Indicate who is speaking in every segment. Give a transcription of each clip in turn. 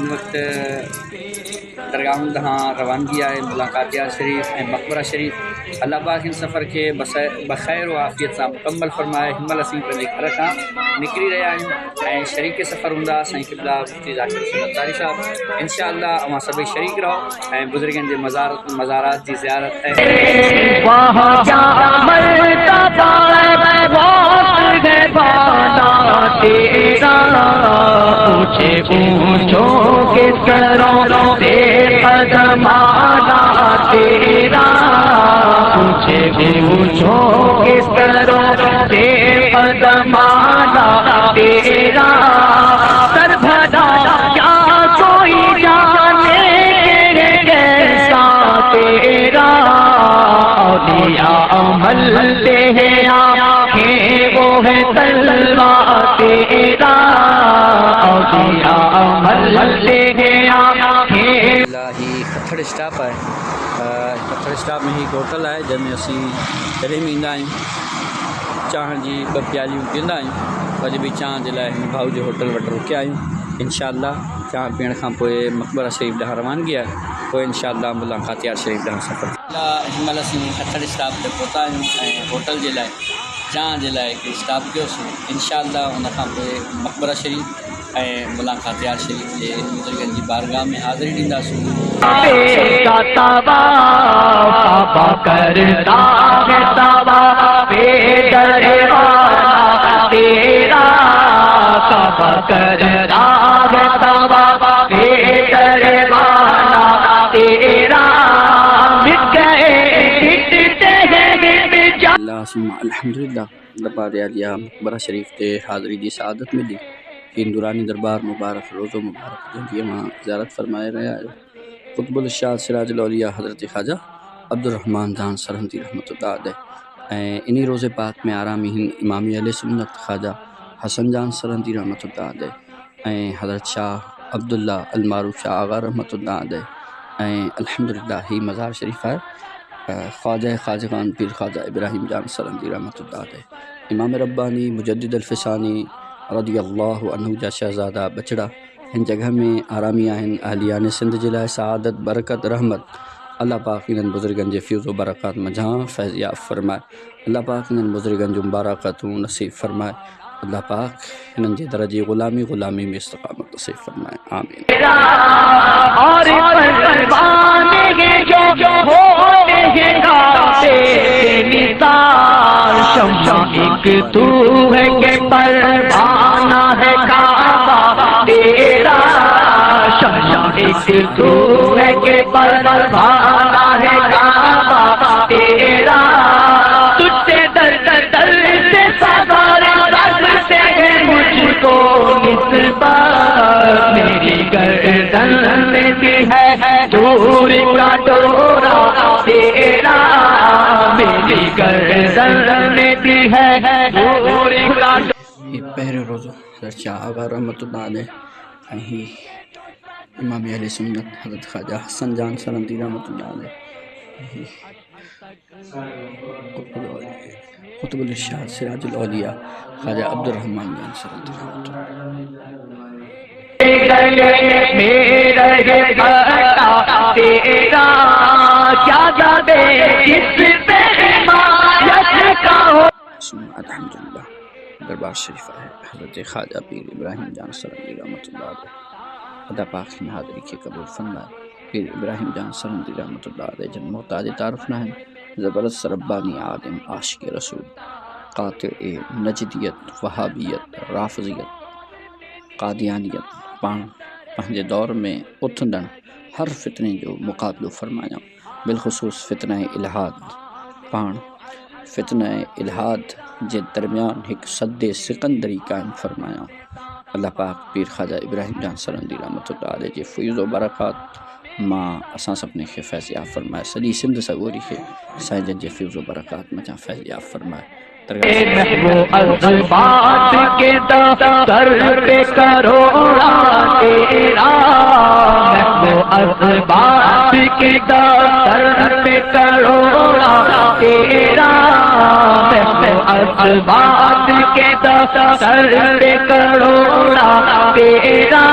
Speaker 1: وقت درگاہوں دہاں روانگی آئے ملاقات یار شریف مقبرہ شریف اللہ پاک ان سفر کے بخیر و عافیت سے مکمل فرمائے ہمل اسیں پہلے گھر کھاں نکری رہا ہیں شریک سفر ہوں سائیں قبلہ مفتی ذاکر حسین اتاری صاحب انشاءاللہ اما سبھی شریک رہو بزرگن کے مزارات کی زیارت ہے
Speaker 2: پوچھو کس کرو دے قدمانا تیرا پوچھو کس کرو دے قدمانا تیرا سر بھدا کیا کوئی جانے کیسا تیرا اولیاء ملتے ہیں آنکھیں وہ ہے تلوہ تیرا
Speaker 1: کھتڑ اسٹاپ ہے کھتڑ اسٹاپ میں ہی ہوٹل ہے جن میں اسی چلے میں ایندہ آئیں چاہن جی ب پیالیوں پیندا آئیں وجہ بھی چاہن جے لائے بھاؤ جو ہوٹل وٹر رکے آئیں انشاءاللہ چاہن پین کھاں پوئے مقبرہ شریف ڈہاں روانگی ہے پوئے انشاءاللہ ملاقات یار شریف ڈہاں سفر ہمل اسی کھتڑ اسٹاپ تے پہتا آئیں ہوٹل جے لائے جہاں جے لائے کہ اسٹاپ کیوں سے انشاءاللہ ان کھاں پوئے مقبرہ شریف ملاقات یار شریف کے بزرگن جی بارگاہ میں حاضری ڈیندا سو الحمدللہ دربار عالیہ مقبرہ شریف تے حاضری دی سعادت ملی ہندورانی دربار مبارک روز و مبارک جنگی وہاں زیارت فرمائے رہا ہے قطب الشاہ سراج الاولیاء حضرت خواجہ عبدالرحمن دان سرہندی رحمۃ اللہ علیہ انہی روز پاک میں آرامی ہند امامی علیہ سنت خواجہ حسن جان سرہندی رحمۃ اللہ علیہ حضرت شاہ عبداللہ المعروف شاہ آغا رحمۃ اللہ علیہ الحمدللہ ہی مزار شریف ہے خواجہ خواجگان پیر خواجہ ابراہیم جان سرہندی رحمۃ اللہ علیہ امام ربانی مجدد الفسانی رضی اللہ عنہ جا شہزادہ بچڑا ان جگہ میں آرامی آہن اہلیان سندھ جلائے سعادت برکت رحمت اللہ پاک انہن بزرگن جے فیض و برکات مجھاں فیض یاب فرمائے اللہ پاک انہن بزرگن جو مبارکاتوں نصیب فرمائے اللہ پاک انہن جے درجی غلامی میں استقامت نصیب فرمائے آمین
Speaker 2: اور ایک تو ہے کہ پروانہ ہے کعبہ تیرا ایک تو ہے کہ پروانہ ہے کعبہ تیرا تجھ سے در سے سوارا رکھتے ہیں مجھ کو نسبت میری گردن میں بھی ہے دور کا ڈورا تیرا میری گردن میں بھی ہے دور کا
Speaker 1: یہ پہرے روزو حضرت شاہ آغا رحمۃ اللہ علیہ امام علیہ سنت حضرت خواجہ حسن جان سرہندی رحمۃ اللہ علیہ قطب الشاہ سراج الاولیاء خواجہ عبدالرحمن جان سرہندی رحمۃ اللہ الحمدللہ دربار شریف ہے حضرت خواجہ پیر ابراہیم جان سرہندی رحمۃ اللہ علیہ خدا پاک نے حاضری کے قبول فرمائے پیر ابراہیم جان سرہندی رحمۃ اللہ علیہ جن محتاج تعارف نہ ہیں زبردست ربانی عالم عاشق رسول قاطع نجدیت وہابیت رافضیت قادیانیت پنجے دور میں اتھندن ہر فتنے جو مقابلو فرمایا بالخصوص فتنہ الہاد فتنہ الہاد جے درمیان ایک صد سکندری قائم فرمایا اللہ پاک پیر خواجہ ابراہیم جان سرہندی رحمۃ اللہ علیہ جے فیض و برکات ماں اساں سپنے کے فیض یاب فرمائے سلی سندھ سگوری کے سائیں جن جے فیض و برکات مجھا فیض یاب فرمائے
Speaker 2: بات کے در پہ کروڑا تیرا بات کے در پہ کروڑا تیرا اسباب کے سر پہ کروڑا تیرا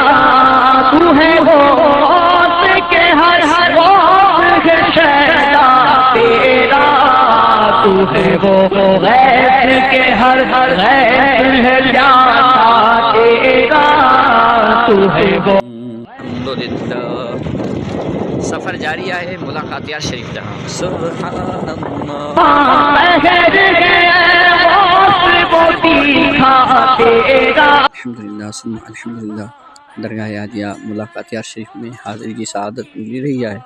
Speaker 2: تو ہے غوث کے ہر غوث ہے شیدا تیرا تو ہے وہ غیث کے ہر غیث ہے جانا تیرا تو ہے وہ
Speaker 1: الحمدللہ سفر جاری ہے ملاقات یار شریف جہاں سبحان الحمدللہ ثم الحمدللہ درگاہ عالیہ ملاقات یار شریف میں حاضری کی سعادت ملی رہی ہے۔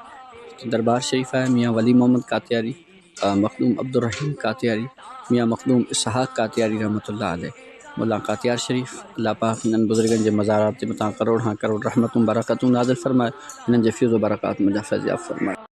Speaker 1: دربار شریف ہے میاں ولی محمد قاتیاری، مخدوم عبدالرحیم قاتیاری، میاں مخدوم اسحاق قاتیاری رحمۃ اللہ علیہ۔ ملاقات یار شریف اللہ پاک نن بزرگن جے مزارات متا کروڑ ہاں کروڑ رحمتوں برکتوں نازل فرمائے، نن جے فیض و برکات مجا فیض یاب فرمائے۔